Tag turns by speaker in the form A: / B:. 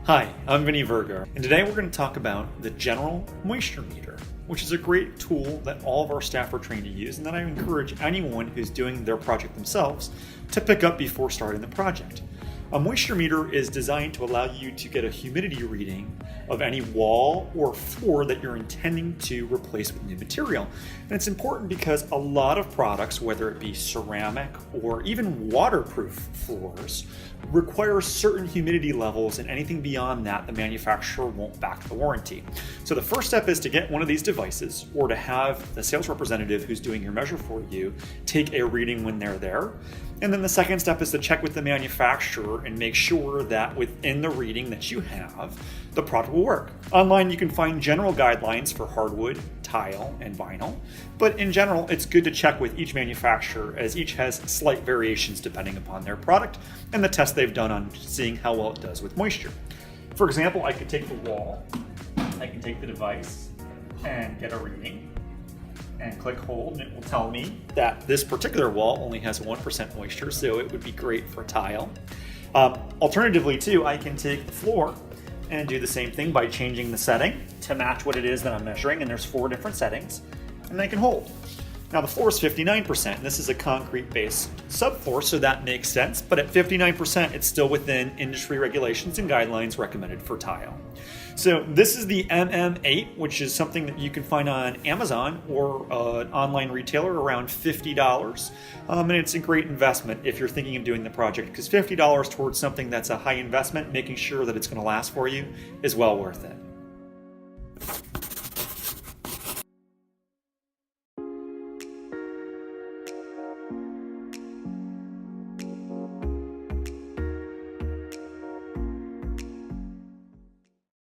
A: Hi, I'm Vinny Vergar, and today we're going to talk about the general moisture meter, which is a great tool that all of our staff are trained to use and that I encourage anyone who's doing their project themselves to pick up before starting the project. A moisture meter is designed to allow you to get a humidity reading of any wall or floor that you're intending to replace with new material. And it's important because a lot of products, whether it be ceramic or even waterproof floors, require certain humidity levels, and anything beyond that, the manufacturer won't back the warranty. So the first step is to get one of these devices, or to have the sales representative who's doing your measure for you take a reading when they're there. And then the second step is to check with the manufacturer and make sure that within the reading that you have, the product will work. Online, you can find general guidelines for hardwood, tile, and vinyl, but in general, it's good to check with each manufacturer, as each has slight variations depending upon their product and the test they've done on seeing how well it does with moisture. For example, I could take the wall, I can take the device and get a reading, and click hold, and it will tell me that this particular wall only has 1% moisture, so it would be great for tile. Alternatively too, I can take the floor and do the same thing by changing the setting to match what it is that I'm measuring, and there's 4 different settings, and I can hold. Now the floor is 59%, and this is a concrete-based subfloor, so that makes sense, but at 59%, it's still within industry regulations and guidelines recommended for tile. So this is the MM8, which is something that you can find on Amazon or an online retailer around $50. And it's a great investment if you're thinking of doing the project, because $50 towards something that's a high investment, making sure that it's going to last for you, is well worth it.